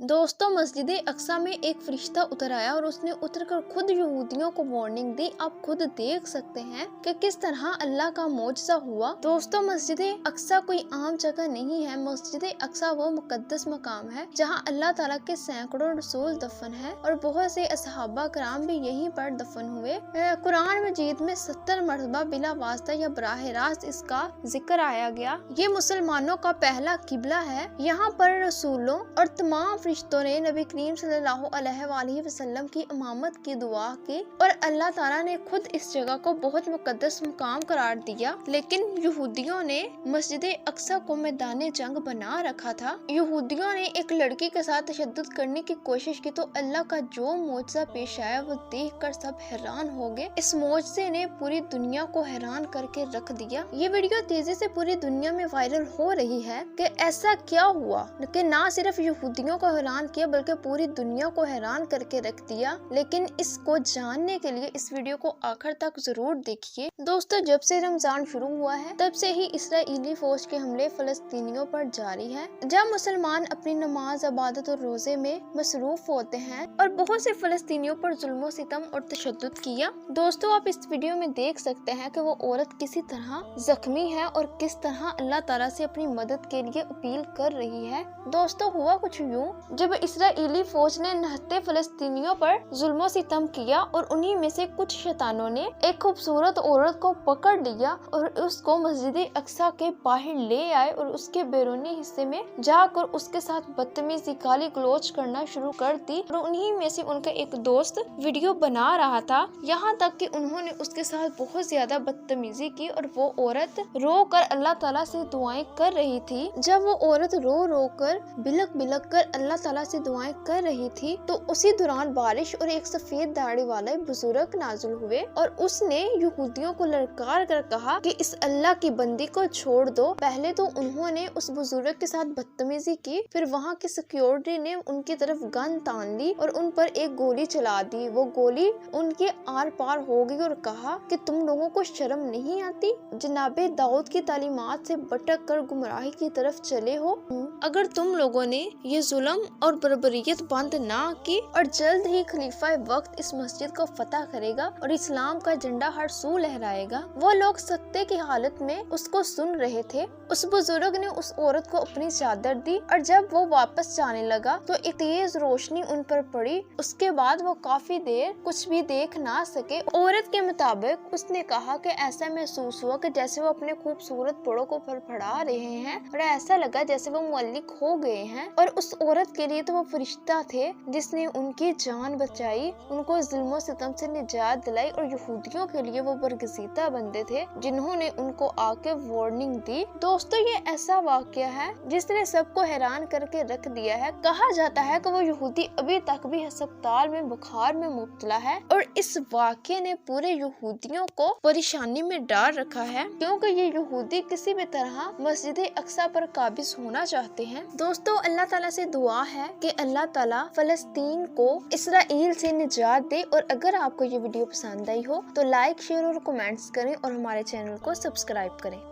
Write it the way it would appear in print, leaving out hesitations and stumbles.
दोस्तों, मस्जिद अक्सा में एक फरिश्ता उतर आया और उसने उतरकर खुद यहूदियों को वार्निंग दी। आप खुद देख सकते हैं कि किस तरह अल्लाह का मौजज़ा हुआ। दोस्तों, मस्जिद अक्सा कोई आम जगह नहीं है। मस्जिद अक्सा वो मुकद्दस मकाम है जहां अल्लाह ताला के सैकड़ों रसूल दफन है और बहुत से असहाबा कराम भी यहीं पर दफन हुए। कुरान मजीद में 70 मरतबा बिला वास्ता या बराह रास्त इसका जिक्र आया गया। ये मुसलमानों का पहला किबला है। यहाँ पर रसूलों और तमाम फरिश्तों ने नबी करीम सल्लल्लाहु अलैहि वसल्लम की इमामत की दुआ की और अल्लाह ताला ने खुद इस जगह को बहुत मुकद्दस मुकाम करार दिया। लेकिन यहूदियों ने मस्जिद अक्सा को मैदान जंग बना रखा था। यहूदियों ने एक लड़की के साथ तशद्दुद करने की कोशिश की तो अल्लाह का जो मौजज़ा पेश आया वो देख कर सब हैरान हो गए। इस मौजज़े ने पूरी दुनिया को हैरान करके रख दिया। ये वीडियो तेजी से पूरी दुनिया में वायरल हो रही है कि ऐसा क्या हुआ कि ना सिर्फ यहूदियों को हैरान किया बल्कि पूरी दुनिया को हैरान करके रख दिया। लेकिन इसको जानने के लिए इस वीडियो को आखिर तक जरूर देखिए। दोस्तों, जब से रमजान शुरू हुआ है तब से ही इसराइली फौज के हमले फलस्तीनियों पर जारी है। जब मुसलमान अपनी नमाज, इबादत और रोजे में मसरूफ होते हैं और बहुत से फलस्तीनियों पर जुल्म सितम और तशद्दुद किया। दोस्तों, आप इस वीडियो में देख सकते हैं कि वो औरत किसी तरह जख्मी है और किस तरह अल्लाह ताला से अपनी मदद के लिए अपील कर रही है। दोस्तों, हुआ कुछ यूं, जब इसराइली फौज ने नहते फलस्तीनियों पर जुल्म सितम किया और उन्हीं में से कुछ शैतानों ने एक खूबसूरत औरत को पकड़ लिया और उसको मस्जिद अक्सा के बाहर ले आए और उसके बैरूनी हिस्से में जाकर उसके साथ बदतमीजी, गाली गलौज करना शुरू कर दी। और उन्हीं में से उनका एक दोस्त वीडियो बना रहा था, यहाँ तक कि उन्होंने उसके साथ बहुत ज्यादा बदतमीजी की और वो औरत रो कर अल्लाह ताला से दुआएं कर रही थी। जब वो औरत रो रो कर बिलक बिलक कर अल्लाह ताला से दुआएं कर रही थी तो उसी दौरान बारिश और एक सफेद दाढ़ी वाले बुजुर्ग नाजुल हुए और उसने यहूदियों को ललकार कर कहा कि इस अल्लाह की बंदी को छोड़ दो। पहले तो उन्होंने उस बुजुर्ग के साथ बदतमीजी की, फिर वहाँ की सिक्योरिटी ने उनकी तरफ गन तान ली और उन पर एक गोली चला दी। वो गोली उनके आर पार हो गई और कहा कि तुम लोगों को शर्म नहीं आती? जनाबे दाऊद की तालीमात से भटक कर गुमराही की तरफ चले हो। अगर तुम लोगों ने ये जुल्म और बर्बरियत बंद ना की और जल्द ही खलीफा वक्त इस मस्जिद को फतह करेगा और इस्लाम का झंडा हर सू लहराएगा। वो लोग सख्ते की हालत में उसको सुन रहे थे। उस बुजुर्ग ने उस औरत को अपनी चादर दी और जब वो वापस जाने लगा तो एक तेज रोशनी उन पर पड़ी। उसके बाद वो काफी देर कुछ भी देख ना सके। औरत के मुताबिक उसने कहा कि ऐसा महसूस हुआ कि जैसे वो अपने खूबसूरत बड़ों को फड़फड़ा रहे हैं और ऐसा लगा जैसे वो मुअल्लिक हो गए हैं। और उस औरत के लिए तो वो फरिश्ता थे जिसने उनकी जान बचाई, उनको जुल्म सितम से निजात दिलाई। और यहूदियों के लिए वो बरगजीता बंदे थे जिन्होंने उनको आके वार्निंग दी। दोस्तों, ये ऐसा वाकया है जिसने सबको हैरान करके रख दिया है। कहा जाता है कि वो यहूदी अभी तक भी अस्पताल में बुखार में मुब्तला है और इस वाकये ने पूरे यहूदियों को परेशानी में डाल रखा है क्योंकि ये यहूदी किसी भी तरह मस्जिद अक्सा पर काबिज होना चाहते हैं। दोस्तों, अल्लाह ताला से दुआ है कि अल्लाह ताला फलस्तीन को इसराइल से निजात दे। और अगर आपको ये वीडियो पसंद आई हो तो लाइक, शेयर और कमेंट्स करें और हमारे चैनल को सब्सक्राइब करें।